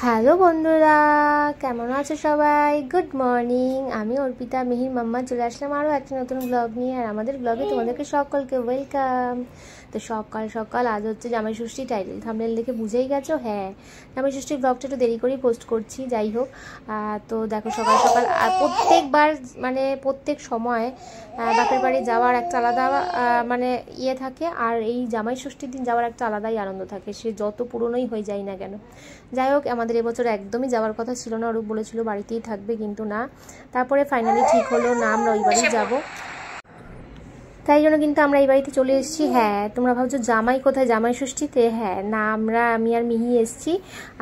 Hello বন্ধুরা, কেমন আছো সবাই? Good morning. আমি অর্পিতা মিহির মাম্মা চলে আসলাম আরও একটা নতুন ব্লগ নিয়ে। আর আমাদের ব্লগে তোমাদেরকে সকলকে ওয়েলকাম। তো সকাল সকাল আজ হচ্ছে জামাই ষষ্ঠী, টাইটেল থাম্বনেল দেখে বুঝেই গেছো। হ্যাঁ, জামাই ষষ্ঠীর ব্লগটা একটু দেরি করেই পোস্ট করছি, যাই হোক। তো দেখো সকাল সকাল প্রত্যেকবার মানে প্রত্যেক সময় বাপের বাড়ি যাওয়ার একটা আলাদা মানে ইয়ে থাকে, আর এই জামাই ষষ্ঠীর দিন যাওয়ার একটা আলাদাই আনন্দ থাকে, সে যত পুরনোই হয়ে যায় না কেন। যাই হোক, আমাদের এবছর একদমই যাওয়ার কথা ছিল না, অরূপ বলেছিল বাড়িতেই থাকবে, কিন্তু না, তারপরে ফাইনালি ঠিক হলো না আমরা ওই বাড়ি যাবো, তাই জন্য কিন্তু আমরা এই বাড়িতে চলে এসেছি। হ্যাঁ, তোমরা ভাবছো জামাই কোথায় জামাই ষষ্ঠীতে? হ্যাঁ না, আমি আর মিহি এসেছি,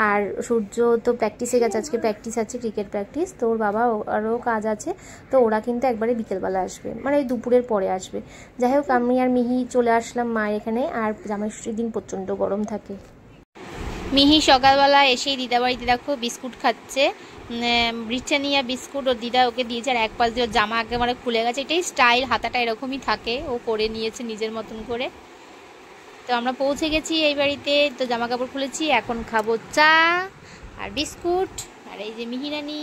আর সূর্য তো প্র্যাকটিসে গেছে, আজকে প্র্যাকটিস আছে, ক্রিকেট প্র্যাকটিস, তো ওর বাবা আরও কাজ আছে, তো ওরা কিন্তু একবারে বিকেলবেলা আসবে, মানে এই দুপুরের পরে আসবে। যাই হোক, আমি আর মিহি চলে আসলাম মায়ের এখানে। আর জামাই ষষ্ঠীর দিন প্রচণ্ড গরম থাকে। মিহি সকালবেলা এসেই দিদা বাড়িতে দেখো বিস্কুট খাচ্ছে, ব্রিটানিয়া বিস্কুট। ওর দিদা ওকে দিয়েছে, আর এক পাশ দিয়ে ওর জামা একেবারে খুলে গেছে, এটাই স্টাইল, হাতাটা এরকমই থাকে, ও করে নিয়েছে নিজের মতন করে। তো আমরা পৌঁছে গেছি এই বাড়িতে, তো জামা কাপড় খুলেছি, এখন খাবো চা আর বিস্কুট। আর এই যে মিহিরানি,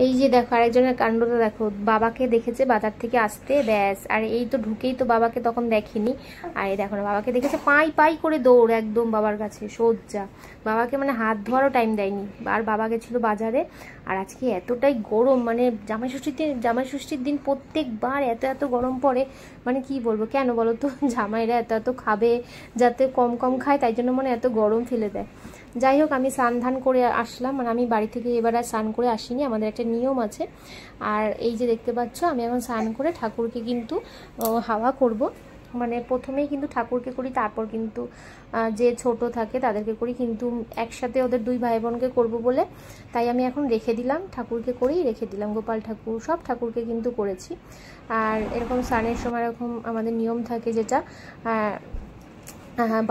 এই যে দেখো আরেকজনের কাণ্ডটা দেখো, বাবাকে দেখেছে বাজার থেকে আসতে, ব্যাস, আর এই তো ঢুকেই তো বাবাকে তখন দেখেনি, আর এই দেখো না, বাবাকে দেখেছে পাই পাই করে দৌড় একদম বাবার কাছে সজ্জা, বাবাকে মানে হাত ধোয়ারও টাইম দেয়নি। আর বাবা গেছিল বাজারে। আর আজকে এতটাই গরম, মানে জামাই ষষ্ঠীর দিন প্রত্যেকবার এত এত গরম পড়ে, মানে কি বলবো, কেন বলো তো, জামাইরা এত এত খাবে যাতে কম কম খায়, তাই জন্য মানে এত গরম ফেলে দেয়। যাই হোক, আমি স্নান ধান করে আসলাম, মানে আমি বাড়ি থেকে এবার আর স্নান করে আসিনি, আমাদের একটা নিয়ম আছে। আর এই যে দেখতে পাচ্ছ, আমি এখন স্নান করে ঠাকুরকে কিন্তু হাওয়া করব, মানে প্রথমেই কিন্তু ঠাকুরকে করি, তারপর কিন্তু যে ছোট থাকে তাদেরকে করি, কিন্তু একসাথে ওদের দুই ভাই বোনকে করবো বলে তাই আমি এখন রেখে দিলাম, ঠাকুরকে করেই রেখে দিলাম, গোপাল ঠাকুর সব ঠাকুরকে কিন্তু করেছি। আর এরকম স্নানের সময় এরকম আমাদের নিয়ম থাকে, যেটা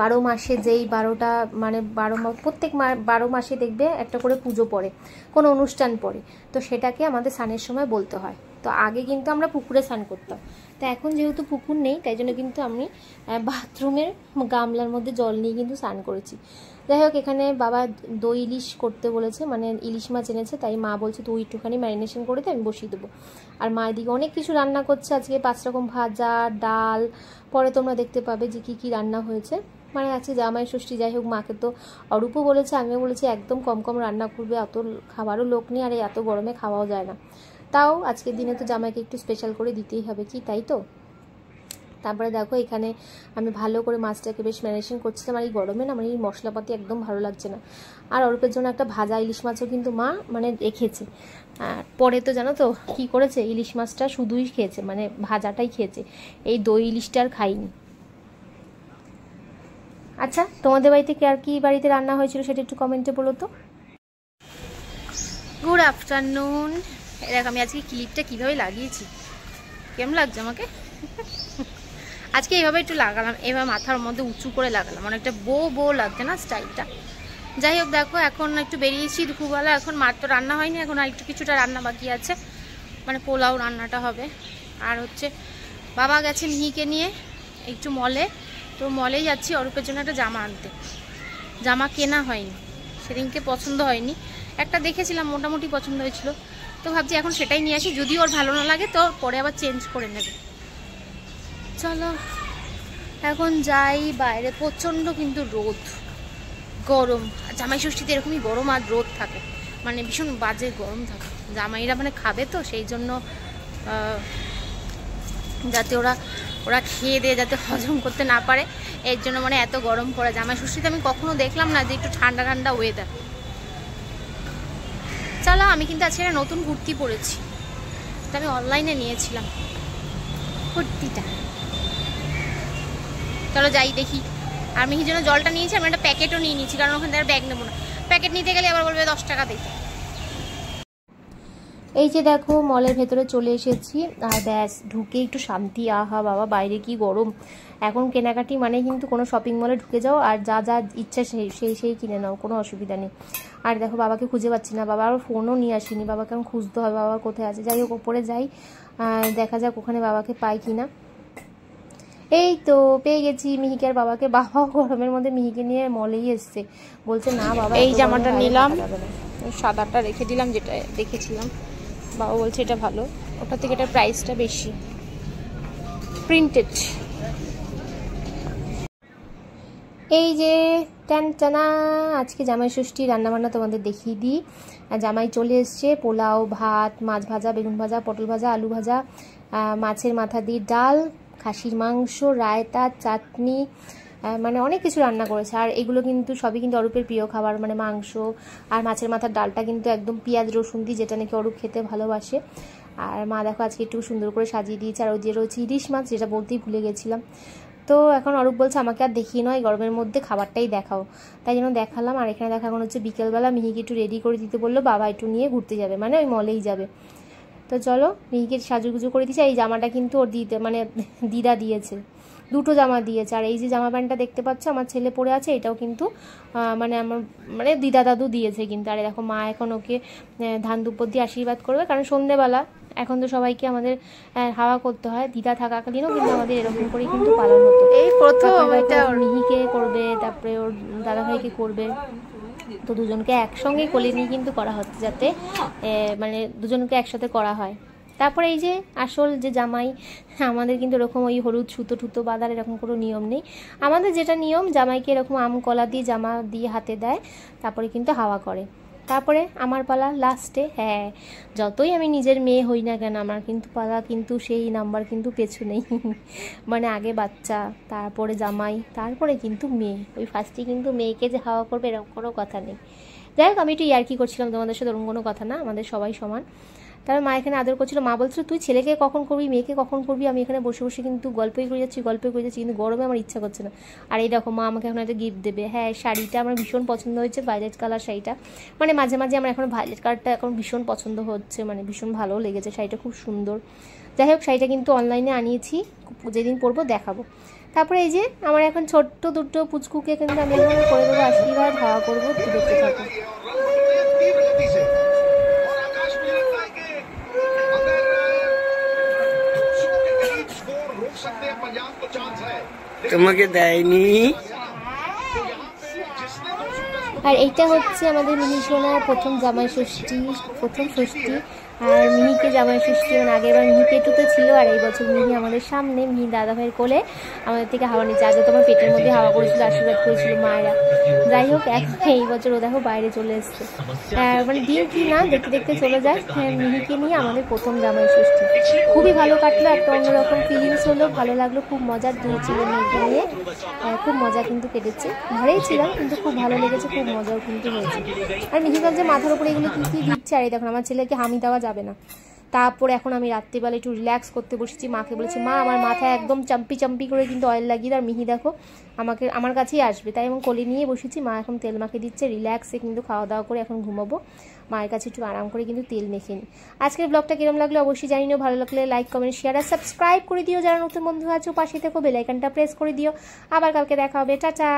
12 মাসে যেই 12টা মানে প্রত্যেক 12 মাসে দেখবে একটা করে পুজো পড়ে, কোনো অনুষ্ঠান পড়ে, তো সেটাকে আমাদের স্নানের সময় বলতে হয়। তো আগে কিন্তু আমরা পুকুরে স্নান করতাম, তো এখন যেহেতু পুকুর নেই, তাই জন্য কিন্তু আমি বাথরুমের গামলার মধ্যে জল নিয়ে কিন্তু স্নান করেছি। যাই হোক, এখানে বাবা দই ইলিশ করতে বলেছে, মানে ইলিশ মাছ এনেছে, তাই মা বলছে তুই একটুখানি ম্যারিনেশন করে দে, আমি বসিয়ে দেবো। আর মা এদিকে অনেক কিছু রান্না করছে আজকে, 5 রকম ভাজা, ডাল, পরে তোমরা দেখতে পাবে যে কী রান্না হয়েছে, মানে আজকে জামাই ষষ্ঠী। যাই হোক, মাকে তো অরূপও বলেছে, আমিও বলেছি একদম কম কম রান্না করবে, অত খাবারও লোক নেই, আর এত গরমে খাওয়াও যায় না, তাও আজকের দিনে তো জামাইকে একটু স্পেশাল করে দিতেই হবে, কি তাই তো। তারপরে দেখো, এখানে আমি ভালো করে মাছটাকে বেশ ম্যারিনেশন করছিলাম, আর এই গরমে না আমার এই মশলাপাতি একদম ভালো লাগছে না। আর অরূপের জন্য একটা ভাজা ইলিশ মাছও কিন্তু মা মানে রেখেছে। পরে তো জানো তো কী করেছে, ইলিশ মাছটা শুধুই খেয়েছে, মানে ভাজাটাই খেয়েছে, এই দই ইলিশটা আর খাইনি। আচ্ছা, তোমাদের বাড়িতে আর কি বাড়িতে রান্না হয়েছিল সেটা একটু কমেন্টে বলো তো। Good afternoon. দেখ আমি আজকে ক্লিপটা কীভাবে লাগিয়েছি, কেমন লাগছে আমাকে? আজকে এইভাবে একটু লাগালাম, এবার মাথার মধ্যে উঁচু করে লাগালাম, অনেকটা বো লাগছে না স্টাইলটা। যাই হোক, দেখো এখন একটু বেরিয়েছি দুপুরবেলা, এখন মার তো রান্না হয়নি, এখন আর একটু কিছুটা রান্না বাকি আছে, মানে পোলাও রান্নাটা হবে। আর হচ্ছে বাবা গেছে মিহিকে নিয়ে একটু মলে, তো মলেই যাচ্ছি অরূপের জন্য একটা জামা আনতে, জামা কেনা হয়নি, সেদিনকে পছন্দ হয়নি, একটা দেখেছিলাম মোটামুটি পছন্দ হয়েছিল, তো ভাবছি এখন সেটাই নিয়ে আসি, যদি ওর ভালো না লাগে তো পরে আবার চেঞ্জ করে নেবে। চলো এখন যাই, বাইরে প্রচণ্ড কিন্তু রোদ, গরম, জামাই ষষ্ঠীতে এরকমই গরম আর রোদ থাকে, মানে ভীষণ বাজে গরম থাকে, জামাইরা মানে খাবে তো সেই জন্য, যাতে ওরা খেয়ে দিয়ে যাতে হজম করতে না পারে, এর জন্য মানে এত গরম পড়ে। জামাই ষষ্ঠীতে আমি কখনো দেখলাম না যে একটু ঠান্ডা ঠান্ডা ওয়েদার। চলো, আমি কিন্তু আজকে একটা নতুন কুর্তি পরেছি, এটা আমি অনলাইনে নিয়েছিলাম কুর্তিটা, চলো যাই দেখি। আর মিহির জন্য জলটা নিয়েছি, আমি একটা প্যাকেটও নিয়ে নিয়েছি, কারণ ওখান থেকে ব্যাগ নেবো না, প্যাকেট নিতে গেলে আবার বলবে 10 টাকা দিতে। এই যে দেখো মলের ভেতরে চলে এসেছি, আর ব্যাস ঢুকে একটু শান্তি, আহা বাবা বাইরে কি গরম। এখন কেনাকাটি মানে কিন্তু কোনো শপিং মলে ঢুকে যাও, আর যা যা ইচ্ছা সেই কিনে নাও, কোনো অসুবিধা নেই। আর দেখো বাবাকে খুঁজে পাচ্ছি না, বাবা আর ফোনও নিয়ে আসিনি, বাবাকে এখন খুঁজতে হবে, বাবা কোথায় আছে। যাই হোক, ওপরে যাই, দেখা যাক ওখানে বাবাকে পাই কিনা। এই তো পেয়ে গেছি মিহিকে আর বাবাকে। বাবাও গরমের মধ্যে মিহিকে নিয়ে মলেই এসছে, বলছে না বাবা এই জামাটা নিলাম, সাদাটা রেখে দিলাম যেটা দেখেছিলাম। বাবা বলছে এটা ভালো, ওটা থেকে এটার প্রাইসটা বেশি, প্রিন্টেড। এই যে টানা আজকে জামাই ষষ্ঠী রান্নাবান্না তোমাদের দেখিয়ে দিই। জামাই চলে এসছে, পোলাও, ভাত, মাছ ভাজা, বেগুন ভাজা, পটল ভাজা, আলু ভাজা, মাছের মাথা দিয়ে ডাল, খাসির মাংস, রায়তা, চাটনি, মানে অনেক কিছু রান্না করেছে। আর এগুলো কিন্তু সবই কিন্তু অরূপের প্রিয় খাবার, মানে মাংস আর মাছের মাথার ডালটা কিন্তু একদম পেঁয়াজ রসুন দিয়ে, যেটা নাকি অরূপ খেতে ভালোবাসে। আর মা দেখো আজকে একটু সুন্দর করে সাজিয়ে দিয়েছে। আর ওই যে রয়েছে ইলিশ মাছ, যেটা বলতেই ভুলে গেছিলাম। তো এখন অরূপ বলছে আমাকে আর দেখিয়ে নয়, গরমের মধ্যে খাবারটাই দেখাও, তাই জন্য দেখালাম। আর এখানে দেখা এখন হচ্ছে বিকেলবেলা মিহিকে একটু রেডি করে দিতে বললো, বাবা একটু নিয়ে ঘুরতে যাবে, মানে ওই মলেই যাবে। তো চলো মিহিকে সাজুগুজু করে দিয়েছে। এই জামাটা কিন্তু ওর দিদা দিয়েছে, দুটো জামা দিয়েছে। আর এই যে জামা প্যান্টটা দেখতে পাচ্ছ আমার ছেলে পরে আছে, এটাও কিন্তু আমার দিদা দাদু দিয়েছে কিন্তু। আর দেখো মা এখন ওকে ধান দুপুর দিয়ে আশীর্বাদ করবে, কারণ সন্ধ্যেবেলা এখন তো সবাইকে আমাদের হাওয়া করতে হয়। দিদা থাকাকালীনও কিন্তু আমাদের এরকম করেই কিন্তু পালন হতো। এই প্রথম এটা মিহিকে করবে, তারপরে ওর দাদাভাইকে করবে, তো দুজনকে একসঙ্গে কোলে নিয়ে কিন্তু করা হচ্ছে, যাতে মানে দুজনকে একসাথে করা হয়। তারপরে এই যে আসল যে জামাই, আমাদের কিন্তু এরকম ওই হলুদ সুতো টুতো বাঁধার এরকম কোনো নিয়ম নেই। আমাদের যেটা নিয়ম, জামাইকে এরকম আম কলা দিয়ে জামা দিয়ে হাতে দেয়, তারপরে কিন্তু হাওয়া করে। তারপরে আমার পালা লাস্টে। হ্যাঁ, যতই আমি নিজের মেয়ে হই না কেন, আমার কিন্তু পালা কিন্তু সেই নাম্বার কিন্তু পেছনেই, মানে আগে বাচ্চা, তারপরে জামাই, তারপরে কিন্তু মেয়ে। ওই ফার্স্টে কিন্তু মেয়েকে যে হাওয়া করবে এরকম কোনো কথা নেই। যাই হোক, আমি একটু ইয়ার্কি করছিলাম তোমাদের সাথে, ওরকম কোনো কথা না, আমাদের সবাই সমান। তারপর মা এখানে আদর করছিল। মা বলছিল তুই ছেলেকে কখন করবি, মেয়েকে কখন করবি। আমি এখানে বসে বসে কিন্তু গল্পই করে যাচ্ছি, কিন্তু গরমে আমার ইচ্ছা করছে না। আর এই দেখো মা আমাকে এখন একটা গিফট দেবে। হ্যাঁ, শাড়িটা আমার ভীষণ পছন্দ হয়েছে, ভায়োলেট কালার শাড়িটা। মানে মাঝে মাঝে আমার এখন ভায়োলেট কালারটা এখন ভীষণ পছন্দ হচ্ছে, মানে ভীষণ ভালো লেগেছে, শাড়িটা খুব সুন্দর। যাই হোক, শাড়িটা কিন্তু অনলাইনে আনিয়েছি, যেদিন পরবো দেখাবো। তারপরে এই যে আমার এখন ছোট্ট দুটো পুচকুকে কিন্তু আমি এখন করে দেবো আশীর্বাদ, হাওয়া করবো, দেখতে থাকো। তোমাকে দেয়নি। আর এইটা হচ্ছে আমাদের মিহি সোনার প্রথম জামাই ষষ্ঠী, প্রথম ষষ্ঠী। আর মিহিকে জামাই ষষ্ঠী, মানে আগেরবার মিহি পেটুতে ছিল, আর এই বছর মিহি আমাদের সামনে, মিহি দাদাভাইয়ের কোলে আমাদের থেকে হাওয়া নিচ্ছে। আগে তোমার পেটের মধ্যে হাওয়া করেছিল, আশীর্বাদ করেছিল মায়েরা। যাই হোক, এই বছর ও দেখো বাইরে চলে এসছে, মানে দিন কি না দেখতে দেখতে চলে যায়। হ্যাঁ, মিহিকে নিয়ে আমাদের প্রথম জামাই ষষ্ঠী খুবই ভালো কাটলো, একটা অন্যরকম ফিলিংস হলো, ভালো লাগলো, খুব মজার দুই ছিল মেয়েকে নিয়ে, খুব মজা কিন্তু কেটেছে। ঘরেই ছিলাম কিন্তু খুব ভালো লেগেছে, খুব মজাও কিন্তু হয়েছে। আর মিহি ভাবছে মাথার উপরে এগুলো কী কী দিচ্ছে। আর এই দেখুন আমার ছেলেকে হামি দেওয়া যাবে না। তারপরে এখন আমি রাত্রিবেলা একটু রিল্যাক্স করতে বসেছি, মাকে বলেছি মা আমার মাথায় একদম চাম্পি করে কিন্তু অয়েল লাগিয়ে দাও। আর মিহি দেখো আমার কাছেই আসবে, তাই এবং কোলে নিয়ে বসেছি। মা এখন তেল মাখে দিচ্ছে, রিল্যাক্সে কিন্তু খাওয়া দাওয়া করে এখন ঘুমাবো, মায়ের কাছে একটু আরাম করে কিন্তু তেল মেখে নিই। আজকের ব্লগটা কিরম লাগলো অবশ্যই জানিও, ভালো লাগলে লাইক কমেন্ট শেয়ার আর সাবস্ক্রাইব করে দিও, যারা নতুন বন্ধু আছো পাশে থেকো, বেল আইকনটা প্রেস করে দিও। আবার কালকে দেখা হবে, টাটা।